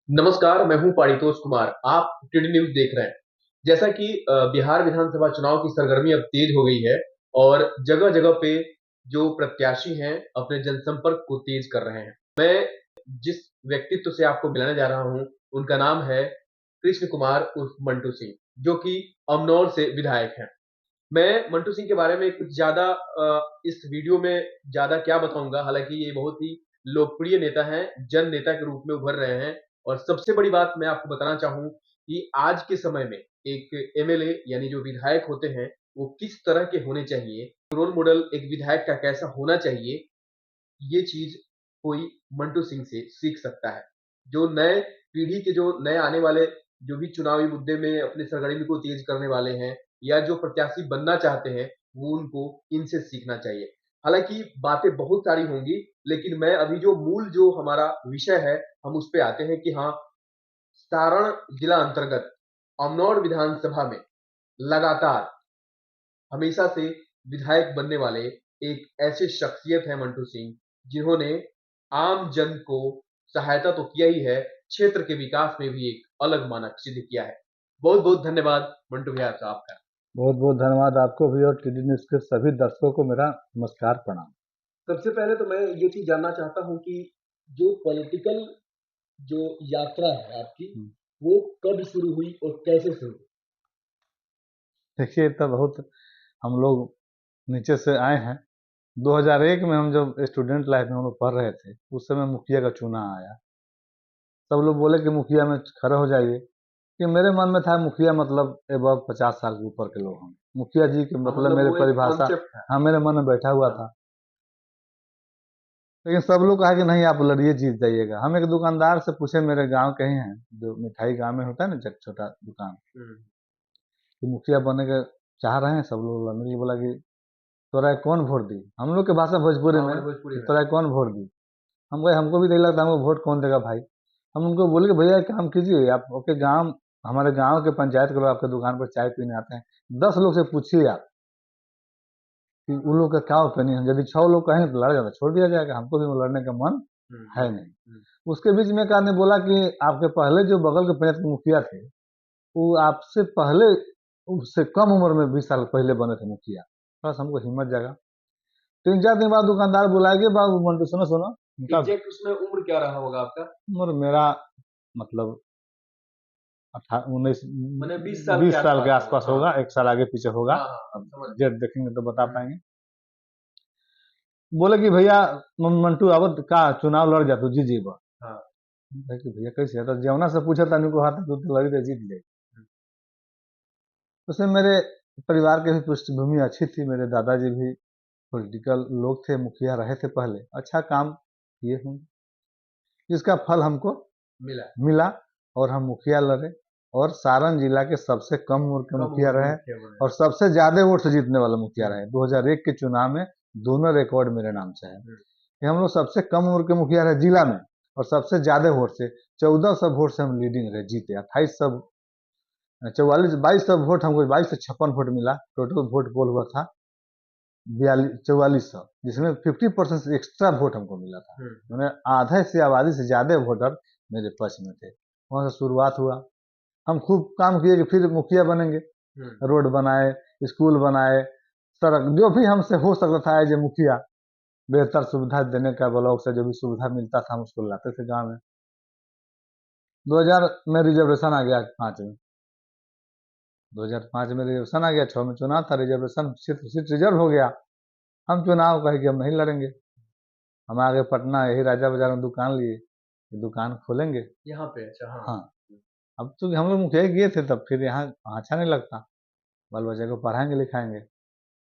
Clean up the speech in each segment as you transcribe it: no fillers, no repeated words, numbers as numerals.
नमस्कार, मैं हूँ पारितोष कुमार। आप टीडी न्यूज़ देख रहे हैं। जैसा कि बिहार विधानसभा चुनाव की सरगर्मी अब तेज हो गई है और जगह-जगह पे जो प्रत्याशी हैं, अपने जनसंपर्क को तेज कर रहे हैं। मैं जिस व्यक्तित्व से आपको मिलाने जा रहा हूँ, उनका नाम है कृष्ण कुमार उर्फ मंटू सिंह, जो कि अमनौर से विधायक हैं। मैं मंटू सिंह के बारे में कुछ ज़्यादा इस वीडियो में ज़्यादा क्या बताऊँगा, हालाँकि ये बहुत ही लोकप्रिय नेता हैं, जन नेता के रूप में उभर रहे हैं और सबसे बड़ी बात मैं आपको बताना चाहूँ कि आज के समय में एक एमएलए यानी जो विधायक होते हैं, वो किस तरह के होने चाहिए, रोल मॉडल एक विधायक का कैसा होना चाहिए, ये चीज़ कोई मंटू सिंह से सीख सकता है। जो नए पीढ़ी के जो नए आने वाले जो भी चुनावी मुद्दे में अपनी सरगर्मी को तेज करने वाले हैं या जो प्रत्याशी बनना चाहते हैं, वो उनको इनसे सीखना चाहिए। हालाँकि बातें बहुत सारी होंगी, लेकिन मैं अभी जो मूल जो हमारा विषय है, हम उस पे आते हैं कि हाँ, सारण जिला अंतर्गत अमनौर विधानसभा में लगातार हमेशा से विधायक बनने वाले एक ऐसे शख्सियत हैं मंटू सिंह, जिन्होंने आम जन को सहायता तो किया ही है, क्षेत्र के विकास में भी एक अलग मानक सिद्ध किया है। बहुत-बहुत धन्यवाद मंटू भैया साहब आपका। बहुत बहुत धन्यवाद आपको भी और टीडी न्यूज़ के सभी दर्शकों को मेरा नमस्कार प्रणाम। सबसे पहले तो मैं ये चीज़ जानना चाहता हूँ कि जो पॉलिटिकल जो यात्रा है आपकी, वो कब शुरू हुई और कैसे शुरू हुई? देखिए तब बहुत हम लोग नीचे से आए हैं। 2001 में हम जब स्टूडेंट लाइफ में हम लोग पढ़ रहे थे, उस समय मुखिया का चुनाव आया। सब लोग बोले कि मुखिया में खड़े हो जाइए, कि मेरे मन में था मुखिया मतलब एबव 50 साल के ऊपर के लोग होंगे। मुखिया जी के हाँ, मतलब मतलब मेरे वो एक परिभाषा कॉन्सेप्ट था। हाँ, मेरे मन में बैठा हुआ हाँ, था। लेकिन सब लोग कहा कि नहीं आप लड़िए जीत जाइएगा। हम एक दुकानदार से पूछे, मेरे गाँव के ही हैं, जो मिठाई गाँव में होता है ना छोटा दुकान, हुँ, कि मुखिया बनने के चाह रहे हैं सब लोग। लड़ने के बोला कि तोरा कौन वोट दी, हम लोग के भाषा भोजपुरी हाँ, में हमारे भोजपुरी कि में। तोरा कौन वोट दी। हम कहे हमको भी नहीं लगता, हमको वोट कौन देगा भाई। हम उनको बोले कि भैया एक काम कीजिए, आप आपके गांव, हमारे गांव के पंचायत के लोग आपके दुकान पर चाय पीने आते हैं, 10 लोग से पूछिए आप कि उन लोग का क्या ओपिनियन है। यदि 6 लोग कहें तो लड़ जाता, छोड़ दिया जाएगा, हमको भी लड़ने का मन हुँ, है हुँ, नहीं। हुँ। उसके बीच में एक आदमी बोला कि आपके पहले जो बगल के पंचायत के मुखिया थे, वो आपसे पहले, उससे कम उम्र में 20 साल पहले बने थे मुखिया। बस हमको हिम्मत जगा। 3-4 दिन बाद दुकानदार बुलाया कि बाबू मंटू सुनो सुनो, उनका एग्ज़ैक्ट उसमें उम्र क्या रहा होगा आपका? उम्र मेरा मतलब 19 माने 20 साल के 20 साल के आस-पास होगा। आसपास हाँ, होगा, एक साल आगे पीछे होगा। हाँ, हाँ, अब समझ गया। डेट देखेंगे तो बता हुँ, पाएंगे। बोले कि भैया मंटू अब का चुनाव लड़ जा तू जी जी बा। हाँ, कि भैया कैसे है, तो जमुना से पूछा था को हाथ तू तो लड़ी तो जीत ले। हुँ, उसमें मेरे परिवार की भी पृष्ठभूमि अच्छी थी, मेरे दादाजी भी पॉलिटिकल लोग थे, मुखिया रहे थे पहले, अच्छा काम किए होंगे, जिसका फल हमको मिला। मिला और हम मुखिया लड़े और सारण जिला के सबसे कम उम्र के कम मुखिया उम्र में रहे मुखिया बने। और सबसे ज्यादा वोट से जीतने वाला मुखिया हुँ, रहे। 2001 के चुनाव में दोनों रिकॉर्ड मेरे नाम से है हुँ, कि हम लोग सबसे कम उम्र के मुखिया रहे जिला में, और सबसे ज्यादा वोट से 1400 वोट से हम लीडिंग रहे, जीते 2800, 2200 वोट हमको, 2256 वोट मिला। टोटल वोट पोल हुआ था 4400, जिसमें 50% एक्स्ट्रा वोट हमको मिला था। हुँ, मैंने आधे से आबादी से ज्यादा वोटर मेरे पक्ष में थे। वहां से शुरुआत हुआ, हम खूब काम किए कि फिर मुखिया बनेंगे। हुँ, रोड बनाए, स्कूल बनाए, सड़क, जो भी हमसे हो सकता था एज ए मुखिया, बेहतर सुविधा देने का, ब्लॉक से जो भी सुविधा मिलता था हम उसको लाते थे गाँव में। 2000 में रिजर्वेशन आ गया, 5 में, 2005 में रिजर्वेशन आ गया, 6 में चुनाव था, रिजर्वेशन सीट रिजर्व हो गया। हम चुनाव कहे कि हम नहीं लड़ेंगे, हम आगे पटना यही राजा बाजार में दुकान लिए, ये दुकान खोलेंगे। यहाँ पे अच्छा हाँ। हाँ, अब तो हम लोग मुखिया किए थे तब, फिर यहाँ अच्छा नहीं लगता, बाल बच्चे को पढ़ाएंगे लिखाएंगे।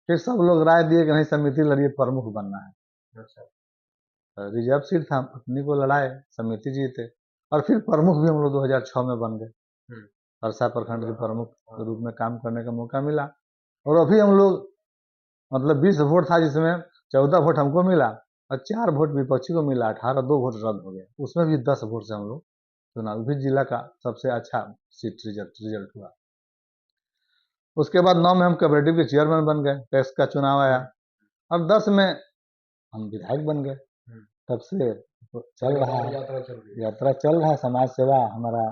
फिर सब लोग राय दिए कि नहीं समिति लड़िए, प्रमुख बनना है। अच्छा, तो रिजर्व सीट था, अपनी को लड़ाए, समिति जीते और फिर प्रमुख भी हम लोग 2006 में बन गए। हुँ, परसा प्रखंड के हाँ, प्रमुख हाँ, के रूप में काम करने का मौका मिला। और अभी हम लोग, मतलब 20 वोट था जिसमें 14 वोट हमको मिला और 4 वोट विपक्षी को मिला, 18, 2 वोट रद्द हो गया। उसमें भी 10 वोट से हम लोग चुनाव भी जिला का सबसे अच्छा सीट रिजल्ट हुआ। उसके बाद 9 में हम कोऑपरेटिव के चेयरमैन बन गए, टैक्स का चुनाव आया हुँ, और 10 में हम विधायक बन गए। हुँ, तब से चल रहा है, यात्रा चल रही है। यात्रा चल रहा है। समाज सेवा हमारा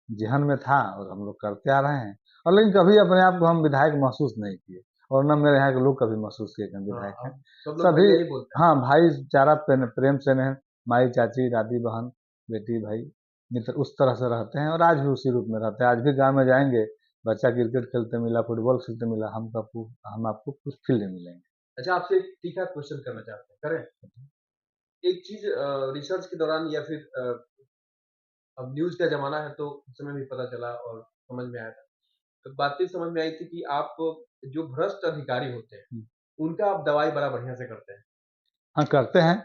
जेहन में था और हम लोग करते आ रहे हैं। और लेकिन कभी अपने आप को हम विधायक महसूस नहीं किए, और न मेरे यहाँ के लोग कभी महसूस किए कि हम हाँ, विधायक हैं। अब सब लोग सभी भैया ही बोलते हैं। हाँ, भाईचारा प्रेम से हैं। माई, चाची, दादी, बहन, बेटी, भाई, मित्र, उस तरह से रहते हैं। और आज भी उसी रूप में रहते हैं। आज भी गाँव में जाएंगे, बच्चा क्रिकेट खेलते मिला, फुटबॉल खेलते मिला, हम आपको कुछ फील्ड में मिलेंगे। अच्छा, आपसे एक तीखा क्वेश्चन करना चाहते हैं, करें? एक चीज रिसर्च के दौरान या फिर अब न्यूज का जमाना है तो उस समय भी पता चला और समझ में आया था, तो बातें समझ में आई थी कि आप जो भ्रष्ट अधिकारी होते हैं उनका आप दवाई बड़ा बढ़िया से करते हैं। हाँ, करते हैं।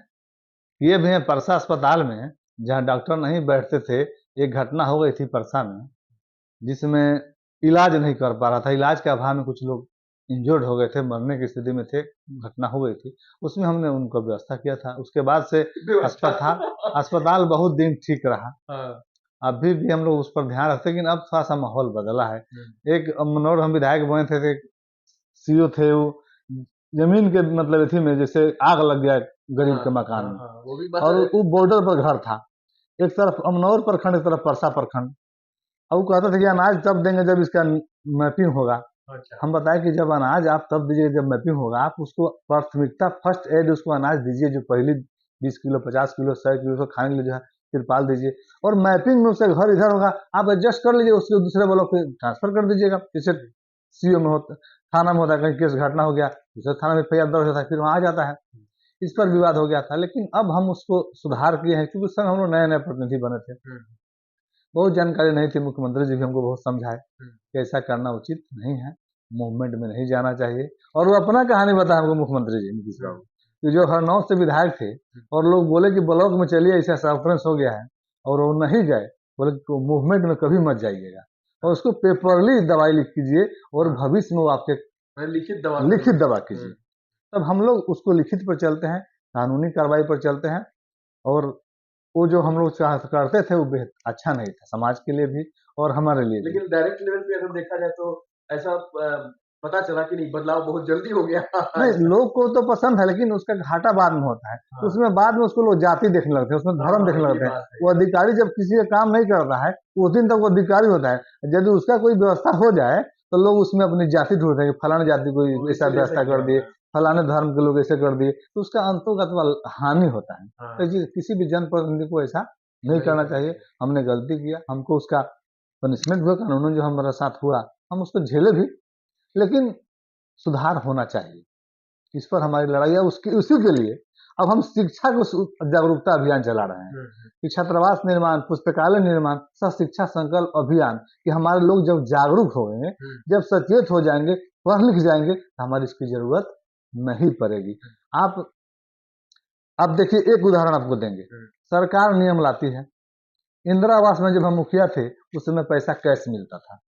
ये भी है, परसा अस्पताल में जहाँ डॉक्टर नहीं बैठते थे, एक घटना हो गई थी परसा में, जिसमें इलाज नहीं कर पा रहा था। इलाज के अभाव में कुछ लोग इंजर्ड हो गए थे, मरने की स्थिति में थे, घटना हो गई थी। उसमें हमने उनको व्यवस्था किया था। उसके बाद से व्यवस्था अस्पताल बहुत दिन ठीक रहा। हाँ। अभी भी हम लोग उस पर ध्यान रखते हैं, लेकिन अब थोड़ा सा माहौल बदला है। एक मनोहर, हम विधायक बने थे, सीओ थे वो, जमीन के मतलब इथी में जैसे आग लग गया गरीब के मकान में, वो भी और वो बॉर्डर पर घर था, एक तरफ अमनौर प्रखंड, एक तरफ परसा प्रखंड। अब वो कहते थे कि अनाज तब देंगे जब इसका मैपिंग होगा। अच्छा। हम बताए कि जब अनाज आप तब दीजिए जब मैपिंग होगा। आप उसको प्राथमिकता, फर्स्ट एड उसको अनाज दीजिए, जो पहली 20 किलो, 50 किलो, 100 किलो उसको खाने के लिए जो है तिरपाल दीजिए। और मैपिंग में उसका घर इधर होगा, आप एडजस्ट कर लीजिए, उसके दूसरे ब्लॉक पे ट्रांसफर कर दीजिएगा। जैसे सीओ में होता, थाना में होता है, कहीं केस घटना हो गया, दूसरे थाना में एफआईआर दर्ज होता है, फिर वहाँ आ जाता है। इस पर विवाद हो गया था, लेकिन अब हम उसको सुधार किए हैं, क्योंकि उस समय हम लोग नए नए प्रतिनिधि बने थे, बहुत जानकारी नहीं थी। मुख्यमंत्री जी भी हमको बहुत समझाए कि ऐसा करना उचित नहीं है, मूवमेंट में नहीं जाना चाहिए। और वो अपना कहानी बताया हमको मुख्यमंत्री जी नीतीश बाबू, कि जो हरनौत से विधायक थे और लोग बोले कि ब्लॉक में चलिए, ऐसा कॉन्फ्रेंस हो गया है, और वो नहीं गए, बोले मूवमेंट में कभी मत जाइएगा, और उसको पेपरली दवाई लिख कीजिए, और भविष्य में वो आपके लिखित दवा कीजिए। तब हम लोग उसको लिखित पर चलते हैं, कानूनी कार्रवाई पर चलते हैं। और वो जो हम लोग करते थे वो अच्छा नहीं था, समाज के लिए भी और हमारे लिए भी। लेकिन डायरेक्ट लेवल पे अगर देखा जाए तो ऐसा पता चला कि नहीं, बदलाव बहुत जल्दी हो गया। नहीं, लोग को तो पसंद है, लेकिन उसका घाटा बाद में होता है। हाँ। उसमें बाद में उसको लोग जाति देखने लगते हैं, उसमें धर्म देखने लगते हैं। वो अधिकारी जब किसी का काम नहीं करता है, उस दिन तक वो अधिकारी होता है। यदि उसका कोई व्यवस्था हो जाए तो लोग उसमें अपनी जाति ढूंढते हैं, फलाने जाति को ऐसा व्यवस्था कर दिए, फलाने धर्म के लोग ऐसे कर दिए, तो उसका अंतोगत हानि होता है। तो किसी भी जनप्रतिनिधि को ऐसा नहीं करना चाहिए। हमने गलती किया, हमको उसका पनिशमेंट हुआ, कानूनन जो हमारे साथ हुआ, हम उसको झेले भी, लेकिन सुधार होना चाहिए। इस पर हमारी लड़ाई है। उसी के लिए अब हम शिक्षा को जागरूकता अभियान चला रहे हैं, कि छात्रावास निर्माण, पुस्तकालय निर्माण, सह शिक्षा संकल्प अभियान, कि हमारे लोग जब जागरूक होंगे, जब सचेत हो जाएंगे, पढ़ लिख जाएंगे, तो हमारी इसकी जरूरत नहीं पड़ेगी। आप अब देखिए, एक उदाहरण आपको देंगे। सरकार नियम लाती है, इंदिरा आवास में जब हम मुखिया थे, उस समय पैसा कैश मिलता था।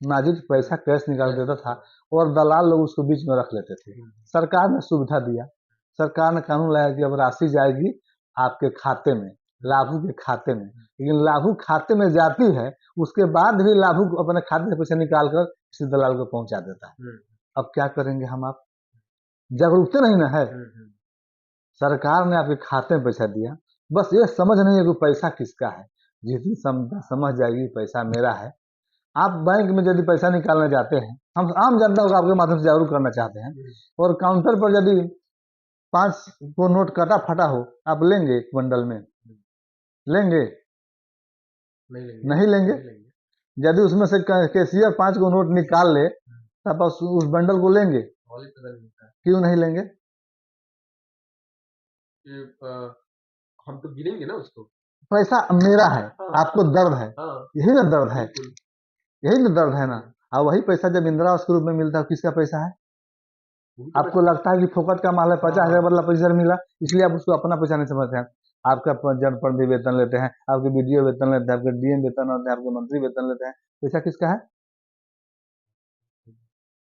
नाजिक पैसा कैश निकाल देता था, और दलाल लोग उसको बीच में रख लेते थे। सरकार ने सुविधा दिया, सरकार ने कानून लाया कि अब राशि जाएगी आपके खाते में, लाभू के खाते में। लेकिन लाभू खाते में जाती है, उसके बाद भी लाभू अपने खाते से पैसा निकाल कर किसी दलाल को पहुंचा देता है। अब क्या करेंगे हम आप? जागरूकता नहीं ना है। सरकार ने आपके खाते में पैसा दिया, बस ये समझ नहीं है कि पैसा किसका है। जिस दिन समझ जाएगी पैसा मेरा है। आप बैंक में यदि पैसा निकालने जाते हैं, हम आम जनता को आपके माध्यम से जागरूक करना चाहते हैं, और काउंटर पर यदि 5 को नोट कटा फटा हो, आप लेंगे एक बंडल में? लेंगे? नहीं लेंगे। यदि उसमें से कैशियर 5 को नोट निकाल ले, तब उस बंडल को लेंगे? क्यों नहीं लेंगे? हम तो गिनेंगे ना उसको। पैसा मेरा है, आपको दर्द है, यही ना दर्द है, यही ना दर्द है ना। और वही पैसा जब इंदिरा आवास के रूप में मिलता है, किसका पैसा है? आपको लगता है कि फोकट का माल है, 50,000 बदला 25,000 मिला, इसलिए आप उसको अपना पैसा नहीं समझते हैं। आपका जनप्रतिनिधि वेतन लेते हैं, आपके बीडीओ वेतन लेते हैं, आपके डीएम वेतन लेते हैं, आपके मंत्री वेतन लेते हैं। पैसा किसका है?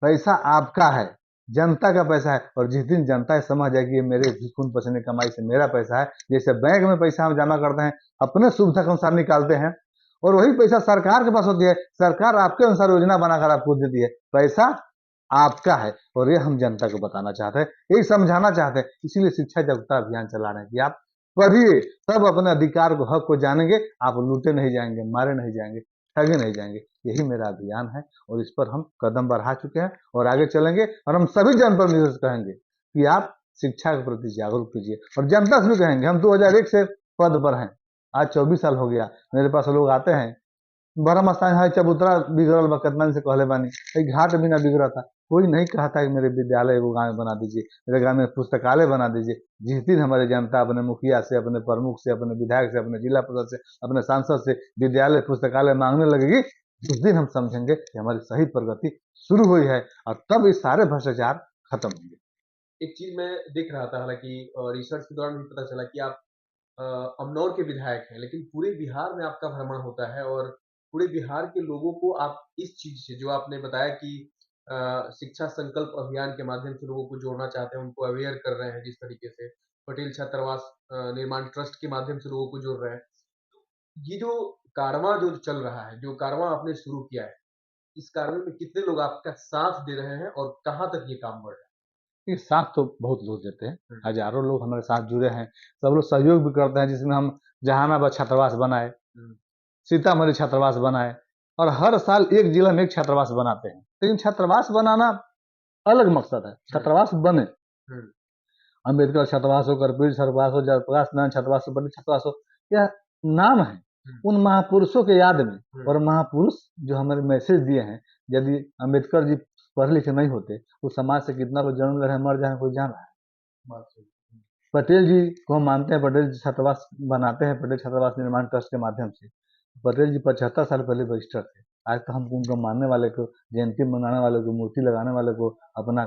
पैसा आपका है, जनता का पैसा है। और जिस दिन जनता समझ जाएगी ये मेरे खून पसीने कमाई से मेरा पैसा है, जैसे बैंक में पैसा हम जमा करते हैं, अपने सुविधा के अनुसार निकालते हैं, और वही पैसा सरकार के पास होती है, सरकार आपके अनुसार योजना बनाकर आपको देती है। पैसा आपका है, और ये हम जनता को बताना चाहते हैं, यही समझाना चाहते हैं। इसीलिए शिक्षा जागरूकता अभियान चला रहे हैं कि आप पढ़िए, तब अपने अधिकार को, हक को जानेंगे, आप लूटे नहीं जाएंगे, मारे नहीं जाएंगे, ठगे नहीं जाएंगे। यही मेरा अभियान है, और इस पर हम कदम बढ़ा चुके हैं और आगे चलेंगे। और हम सभी जनप्रतिनिधियों से कहेंगे कि आप शिक्षा के प्रति जागरूक कीजिए, और जनता से भी कहेंगे, हम 2001 से पद पर हैं, आज 24 साल हो गया, मेरे पास लोग आते हैं, बड़ा स्थान है, चबूतरा बिगड़ल बा, कितना दिन से कहले बानी, घाट भी ना बिगड़ा था, कोई नहीं कहा था कि मेरे विद्यालय एगो गाँव में बना दीजिए, मेरे गाँव में पुस्तकालय बना दीजिए। जिस दिन हमारे जनता अपने मुखिया से, अपने प्रमुख से, अपने विधायक से, अपने जिला परिषद से, अपने सांसद से विद्यालय पुस्तकालय मांगने लगेगी, उस दिन हम समझेंगे कि हमारी सही प्रगति शुरू हुई है, और तब ये सारे भ्रष्टाचार खत्म होंगे। एक चीज मैं देख रहा था, हालांकि रिसर्च के दौरान भी पता चला कि आप अ, अमनौर के विधायक हैं, लेकिन पूरे बिहार में आपका भ्रमण होता है और पूरे बिहार के लोगों को आप इस चीज से, जो आपने बताया कि शिक्षा संकल्प अभियान के माध्यम से लोगों को जोड़ना चाहते हैं, उनको अवेयर कर रहे हैं, जिस तरीके से पटेल छात्रावास निर्माण ट्रस्ट के माध्यम से लोगों को जोड़ रहे हैं। ये जो कारवां जो चल रहा है, जो कारवां आपने शुरू किया है, इस कारवां में कितने लोग आपका साथ दे रहे हैं और कहाँ तक ये काम बढ़ रहा ये साथ तो बहुत लोग देते हैं, है? हजारों लोग हमारे साथ जुड़े हैं, सब लोग सहयोग भी करते हैं, जिसमें हम जहानाबाद छात्रावास बनाए, हम्म, सीतामढ़ी छात्रावास बनाए, और हर साल एक जिला में एक छात्रावास बनाते हैं। लेकिन छात्रावास बनाना अलग मकसद है, हम्म, छात्रावास बने, हम्म, अम्बेडकर छात्रावास हो, करपीर छात्रावास हो, जयप्रकाश नारायण छात्रावास हो, पंडित छात्रावास हो, यह नाम है हम्म, उन महापुरुषों के याद में। हम्म, और महापुरुष जो हमारे मैसेज दिए हैं, यदि अम्बेडकर जी पढ़े लिखे नहीं होते, तो समाज से कितना लोग जन्म ले रहे हैं, मर जाए, कोई जान रहा है। बात सही। पटेल जी को हम मानते हैं, पटेल जी छात्रावास बनाते हैं, पटेल छात्रावास निर्माण ट्रस्ट के माध्यम से। पटेल जी 75 साल पहले बहिष्टर थे। आज तो हम उनको मानने वाले को, जयंती मनाने वाले को, मूर्ति लगाने वाले को, अपना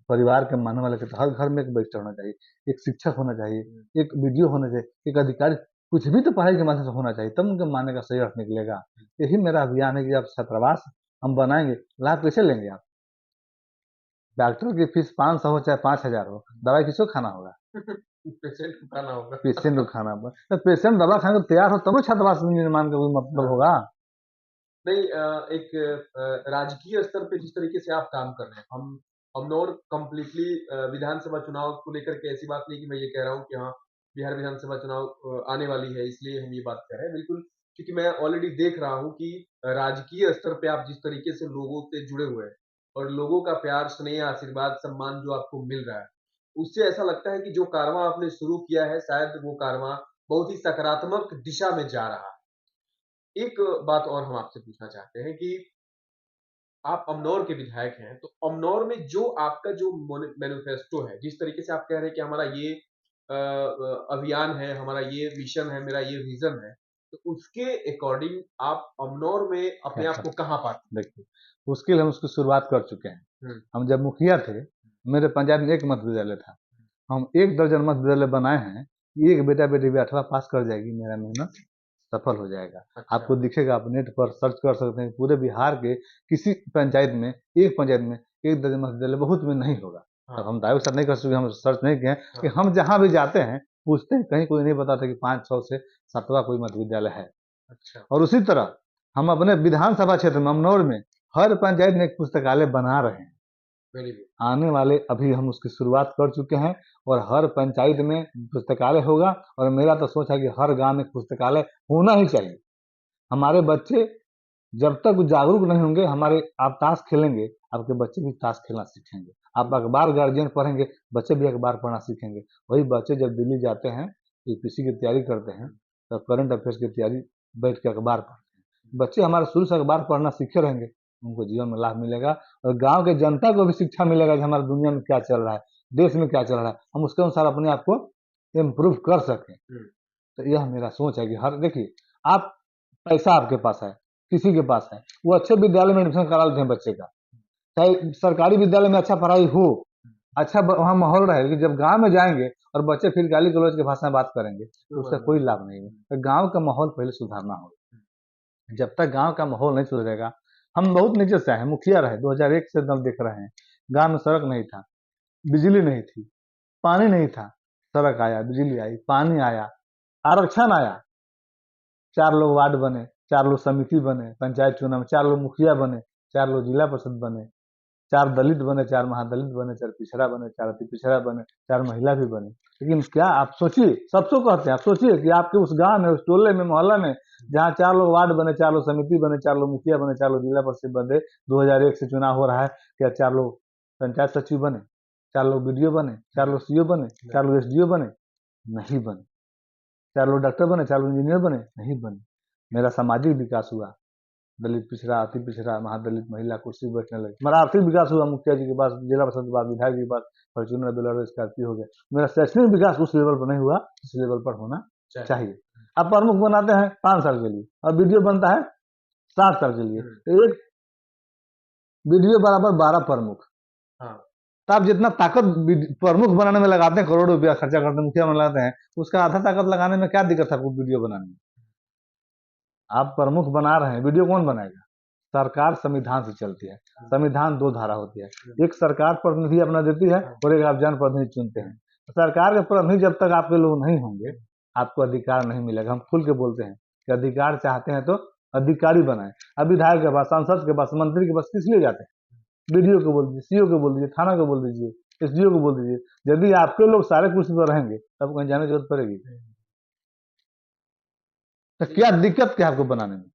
परिवार के मानने वाले को, तो हर घर में एक बहिष्टर होना चाहिए, एक शिक्षक होना चाहिए, एक वीडियो होना चाहिए, एक अधिकारी, कुछ भी तो पढ़ाई के माध्यम से होना चाहिए, तब उनके मानने का सही अर्थ निकलेगा। यही मेरा अभियान है कि आप छात्रावास हम बनाएंगे, लाभ कैसे लेंगे आप? डॉक्टर की फीस 500 हो चाहे 5000 हो, दवाई किसको खाना होगा? पेशेंट को खाना होगा। पेशेंट को खाना होगा। तो पेशेंट दवा खाने को तैयार हो, तब छात्रावास निर्माण का कोई मतलब होगा। नहीं, एक राजकीय स्तर पे जिस तरीके से आप काम कर रहे हैं, हम अमनौर कम्प्लीटली विधानसभा चुनाव को लेकर के ऐसी बात नहीं कि मैं ये कह रहा हूँ कि हाँ बिहार विधानसभा चुनाव आने वाली है इसलिए हम ये बात कर रहे हैं, बिल्कुल, क्योंकि मैं ऑलरेडी देख रहा हूँ कि राजकीय स्तर पे आप जिस तरीके से लोगों से जुड़े हुए हैं और लोगों का प्यार, स्नेह, आशीर्वाद, सम्मान जो आपको मिल रहा है, उससे ऐसा लगता है कि जो कारवां आपने शुरू किया है, शायद वो कारवां बहुत ही सकारात्मक दिशा में जा रहा है। एक बात और हम आपसे पूछना चाहते हैं कि आप अमनौर के विधायक हैं, तो अमनौर में जो आपका जो मैनिफेस्टो है, जिस तरीके से आप कह रहे हैं कि हमारा ये अभियान है, हमारा ये मिशन है, मेरा ये विजन है, तो उसके अकॉर्डिंग आप अमनौर में क्या अपने आप को कर कहाँ पाते देखिए, उसके लिए हम उसकी शुरुआत कर चुके हैं। हैं? हम जब मुखिया थे, मेरे पंचायत में एक मध्य विद्यालय था, हम 1 दर्जन मध्य विद्यालय बनाए हैं। एक बेटा बेटी भी 8वां पास कर जाएगी, मेरा मेहनत सफल हो जाएगा। अच्छा। आपको दिखेगा, आप नेट पर सर्च कर सकते हैं, पूरे बिहार के किसी पंचायत में, एक पंचायत में 1 दर्जन मध्य विद्यालय बहुत में नहीं होगा। हाँ, अब हम दावे के साथ नहीं कर सकते, हम सर्च नहीं किए हैं, कि हाँ। हम जहाँ भी जाते हैं पूछते हैं, कहीं कोई नहीं बताता कि 500 से 7वां कोई मध्य विद्यालय है। अच्छा। और उसी तरह हम अपने विधानसभा क्षेत्र में, अमनौर में, हर पंचायत में एक पुस्तकालय बना रहे हैं। Very good. आने वाले अभी हम उसकी शुरुआत कर चुके हैं, और हर पंचायत में पुस्तकालय होगा। और मेरा तो सोच है कि हर गांव में पुस्तकालय होना ही चाहिए। हमारे बच्चे जब तक जागरूक नहीं होंगे, हमारे, आप ताश खेलेंगे, आपके बच्चे भी ताश खेलना सीखेंगे। आप अखबार गार्जियन पढ़ेंगे, बच्चे भी अखबार पढ़ना सीखेंगे। वही बच्चे जब दिल्ली जाते हैं, यूपीएससी की तैयारी करते हैं, तब करंट अफेयर्स की तैयारी बैठ के अखबार पढ़ते हैं। बच्चे हमारे शुरू से अखबार पढ़ना सीखे रहेंगे, उनको जीवन में लाभ मिलेगा, और गांव के जनता को भी शिक्षा मिलेगा कि हमारी दुनिया में क्या चल रहा है, देश में क्या चल रहा है, हम उसके अनुसार अपने आप को इम्प्रूव कर सकें। तो यह मेरा सोच है कि हर, देखिए, आप, पैसा आपके पास है, किसी के पास है, वो अच्छे विद्यालय में एडमिशन करा लेते हैं बच्चे का, चाहे सरकारी विद्यालय में अच्छा पढ़ाई हो, अच्छा वहाँ माहौल रहे, लेकिन जब गांव में जाएंगे और बच्चे फिर गाली गलौज के भाषा में बात करेंगे, तो उसका कोई लाभ नहीं है। तो गांव का माहौल पहले सुधारना होगा। जब तक गांव का माहौल नहीं सुधरेगा, हम बहुत नीचे से आए हैं, मुखिया रहे 2001 से हम देख रहे हैं, गांव में सड़क नहीं था, बिजली नहीं थी, पानी नहीं था, सड़क आया, बिजली आई, पानी आया, आरक्षण आया, 4 लोग वार्ड बने, 4 लोग समिति बने, पंचायत चुनाव में 4 लोग मुखिया बने, 4 लोग जिला परिषद बने, 4 दलित बने, 4 महादलित बने, 4 पिछड़ा बने, 4 अति पिछड़ा बने, 4 महिला भी बने। लेकिन क्या आप सोचिए, सबको कहते हैं, आप सोचिए कि आपके उस गांव में, उस टोले में, मोहल्ला में, जहाँ 4 लोग वार्ड बने, 4 लोग समिति बने, 4 लोग मुखिया बने, 4 लोग जिला परिषद बने, 2001 से चुनाव हो रहा है, क्या 4 लोग पंचायत सचिव बने, 4 लोग बीडीओ बने, 4 लोग सीओ बने, 4 लोग एसडीओ बने? नहीं बने। 4 लोग डॉक्टर बने, 4 लोग इंजीनियर बने? नहीं बने। मेरा सामाजिक विकास हुआ, दलित पिछड़ा, अति पिछड़ा, महादलित, महिला कुर्सी बैठने लगे। मेरा आर्थिक विकास हुआ, मुखिया जी के पास, जिला परिषद के पास, विधायक जी के पास फॉर्च्यूनर, बोलेरो, स्कॉर्पियो हो गया। मेरा शैक्षणिक विकास उस लेवल पर नहीं हुआ जिस लेवल पर होना चाहिए। अब प्रमुख बनाते हैं 5 साल के लिए और वीडियो बनता है 7 साल के लिए, तो एक वीडियो बराबर 12 प्रमुख। तो आप जितना ताकत प्रमुख बनाने में लगाते हैं, करोड़ों रुपया खर्चा करते हैं, मुखिया में लगाते हैं, उसका आधा ताकत लगाने में क्या दिक्कत है आपको वीडियो बनाने में? आप प्रमुख बना रहे हैं, वीडियो कौन बनाएगा? सरकार संविधान से चलती है। संविधान 2 धारा होती है, एक सरकार प्रतिनिधि अपना देती है और एक आप जनप्रतिनिधि चुनते हैं। सरकार के प्रतिनिधि जब तक आपके लोग नहीं होंगे, आपको अधिकार नहीं मिलेगा। हम खुल के बोलते हैं कि अधिकार चाहते हैं तो अधिकारी बनाए। अब विधायक के पास, सांसद के पास, मंत्री के पास किस लिए जाते हैं? बीडीओ को बोल दीजिए, सीओ को बोल दीजिए, थाना को बोल दीजिए, एसडीओ को बोल दीजिए। यदि आपके लोग सारे कुर्सी पर रहेंगे तब कहीं जाने की जरूरत पड़ेगी? तो क्या दिक्कत क्या आपको बनाने में?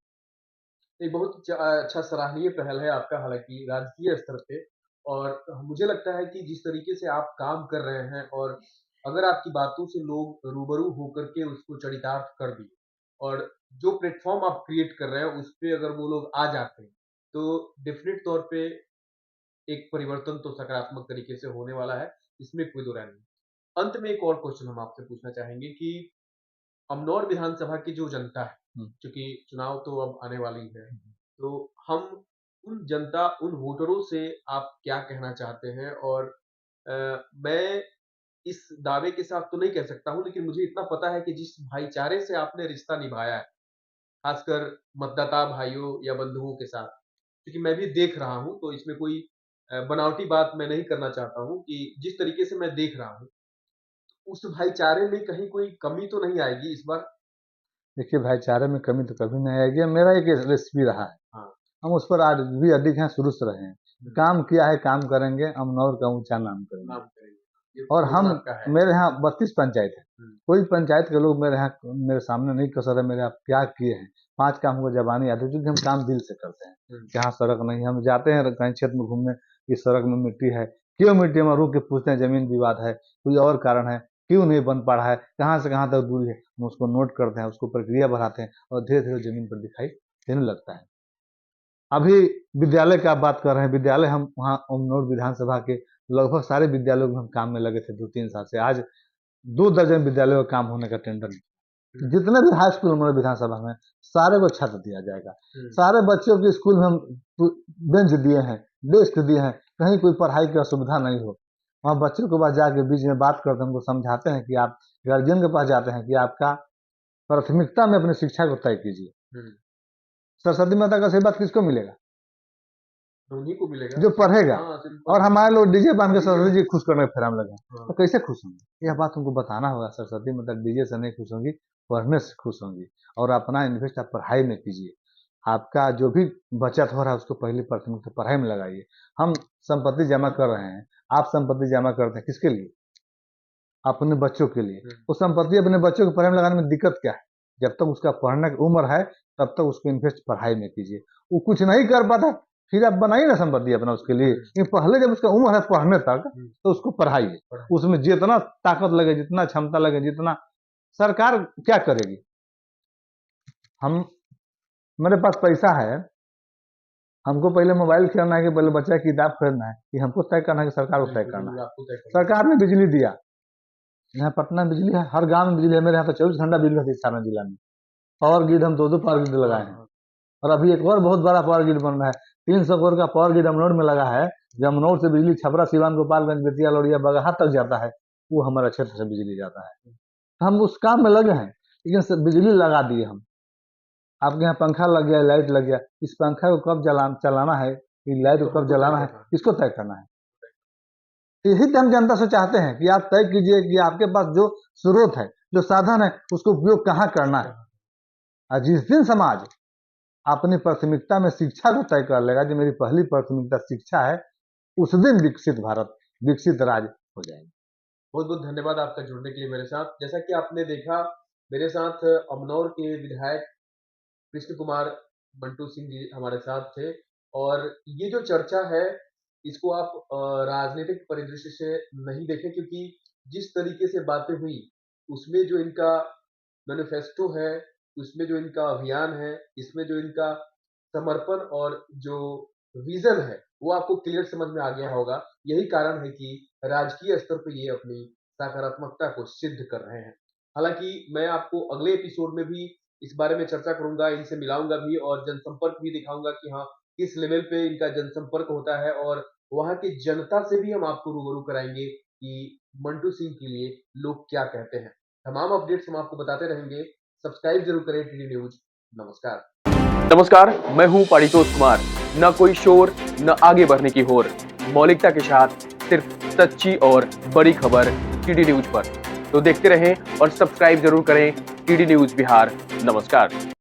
एक बहुत अच्छा सराहनीय पहल है आपका, हालांकि राजकीय स्तर पे, और मुझे लगता है कि जिस तरीके से आप काम कर रहे हैं, और अगर आपकी बातों से लोग रूबरू होकर के उसको चरितार्थ कर दिए, और जो प्लेटफॉर्म आप क्रिएट कर रहे हैं उस पे अगर वो लोग आ जाते हैं, तो डेफिनेट तौर पे एक परिवर्तन तो सकारात्मक तरीके से होने वाला है, इसमें कोई दो राय नहीं। अंत में एक और क्वेश्चन हम आपसे पूछना चाहेंगे कि अमनौर विधानसभा की जो जनता है, क्योंकि चुनाव तो अब आने वाली है, तो हम उन जनता, उन वोटरों से आप क्या कहना चाहते हैं? और मैं इस दावे के साथ तो नहीं कह सकता हूँ, लेकिन मुझे इतना पता है कि जिस भाईचारे से आपने रिश्ता निभाया है, खासकर मतदाता भाइयों या बंधुओं के साथ, क्योंकि मैं भी देख रहा हूँ, तो इसमें कोई बनावटी बात मैं नहीं करना चाहता हूँ, कि जिस तरीके से मैं देख रहा हूँ, उस भाईचारे में कहीं कोई कमी तो नहीं आएगी इस बार? देखिए, भाईचारे में कमी तो कभी नहीं आएगी। मेरा एक रेसिपी रहा है, हम उस पर आज भी अडिग हैं, शुरू से रहे हैं। काम किया है, काम करेंगे, अमनौर का ऊंचा नाम करेंगे। और हम, मेरे यहाँ 32 पंचायत है, कोई पंचायत के लोग मेरे यहाँ, मेरे सामने नहीं कह सकते मेरे आप क्या किए हैं। 5 काम को जबानी आते, क्योंकि हम काम दिल से करते हैं। जहाँ सड़क नहीं, हम जाते हैं कहीं क्षेत्र में घूमने, इस सड़क में मिट्टी है, क्यों मिट्टी में रुक के पूछते हैं, जमीन विवाद है, कोई और कारण है, क्यों नहीं बन पा रहा है, कहाँ से कहाँ तक दूरी है, हम उसको नोट करते हैं, उसको प्रक्रिया बढ़ाते हैं, और धीरे धीरे जमीन पर दिखाई देने लगता है। अभी विद्यालय की आप बात कर रहे हैं, विद्यालय हम वहाँ अमनौर विधानसभा के लगभग सारे विद्यालयों में हम काम में लगे थे 2-3 साल से। आज 2 दर्जन विद्यालयों का काम होने का टेंडर, जितने भी हाई स्कूल अमनौर विधानसभा में, सारे को छात्र दिया जाएगा। सारे बच्चों के स्कूल में हम बेंच दिए हैं, डेस्क दिए हैं, कहीं कोई पढ़ाई की असुविधा नहीं हो। वहाँ बच्चों के पास जाके बीच में बात करते हैं, उनको समझाते हैं कि आप गार्जियन के पास जाते हैं कि आपका प्राथमिकता में अपनी शिक्षा को तय कीजिए। सरस्वती माता का आशीर्वाद किसको मिलेगा? उन्हीं को मिलेगा जो पढ़ेगा। और हमारे लोग डीजे बांध के सरस्वती जी खुश करने फिर हम लगे, तो कैसे खुश होंगे? यह बात उनको बताना होगा। सरस्वती माता डीजे से नहीं खुश होंगी, पढ़ने से खुश होंगी। और अपना इन्वेस्ट आप पढ़ाई में कीजिए। आपका जो भी बचत हो रहा है उसको पहली प्राथमिकता पढ़ाई में लगाइए। हम संपत्ति जमा कर रहे हैं, आप संपत्ति जमा करते हैं किसके लिए? अपने बच्चों के लिए। वो संपत्ति अपने बच्चों को पढ़ाई में लगाने में दिक्कत क्या है? जब तक उसका पढ़ने की उम्र है तब तक उसको इन्वेस्ट पढ़ाई में कीजिए। वो कुछ नहीं कर पाता, फिर आप बनाइए ना संपत्ति अपना उसके लिए। लेकिन पहले जब उसका उम्र है पढ़ने तक, तो उसको पढ़ाइए। उसमें जितना ताकत लगे, जितना क्षमता लगे, जितना, सरकार क्या करेगी? हम, मेरे पास पैसा है, हमको पहले मोबाइल खरीदना है कि पहले बच्चा की किताब खरीदना है, कि हमको तय करना है कि सरकार को तय करना है? सरकार ने बिजली दिया, यहाँ पटना बिजली है, हर गांव में बिजली है। मेरे यहाँ तो 24 घंटा बिजली रहती है सारण जिला में। पावर ग्रिड हम 2 पावर ग्रिड लगाए हैं, और अभी एक और बहुत बड़ा पावर ग्रिड बन रहा है। 300 करोड़ का पावर ग्रिड अमनौर में लगा है। जब अमनौर से बिजली छपरा, सिवान, गोपालगंज, बेतिया, लौड़िया, बगहा तक जाता है, वो हमारा क्षेत्र से बिजली जाता है। हम उस काम में लगे हैं, लेकिन बिजली लगा दिए हम। आपके यहाँ पंखा लग गया, लाइट लग गया, इस पंखा को कब चलाना है, इस लाइट को कब जलाना है, किसको तय करना है? इसी हम जनता से चाहते हैं कि आप तय कीजिए कि आपके पास जो स्रोत है, जो साधन है, उसको उपयोग कहाँ करना है। और जिस दिन समाज अपनी प्राथमिकता में शिक्षा को तय कर लेगा, जो मेरी पहली प्राथमिकता शिक्षा है, उस दिन विकसित भारत, विकसित राज्य हो जाएगा। बहुत बहुत धन्यवाद आपका जुड़ने के लिए मेरे साथ। जैसा कि आपने देखा, मेरे साथ अमनौर के विधायक कृष्ण कुमार मंटू सिंह जी हमारे साथ थे, और ये जो चर्चा है इसको आप राजनीतिक परिदृश्य से नहीं देखें, क्योंकि जिस तरीके से बातें हुई उसमें जो इनका मैनिफेस्टो है, उसमें जो इनका अभियान है, इसमें जो इनका समर्पण और जो विजन है वो आपको क्लियर समझ में आ गया होगा। यही कारण है कि राजकीय स्तर पर ये अपनी सकारात्मकता को सिद्ध कर रहे हैं। हालांकि मैं आपको अगले एपिसोड में भी इस बारे में चर्चा करूंगा, इनसे मिलाऊंगा भी और जनसंपर्क भी दिखाऊंगा कि हाँ किस लेवल पे इनका जनसंपर्क होता है, और वहां की जनता से भी हम आपको रूबरू कराएंगे कि मंटू सिंह के लिए लोग क्या कहते हैं। तमाम अपडेट्स हम आपको बताते रहेंगे। सब्सक्राइब जरूर करें टीडी न्यूज। नमस्कार। नमस्कार, मैं हूं पारितोष कुमार। न कोई शोर, न आगे बढ़ने की होर, मौलिकता के साथ सिर्फ सच्ची और बड़ी खबर टीडी न्यूज पर। तो देखते रहें और सब्सक्राइब जरूर करें टीडी न्यूज बिहार। नमस्कार।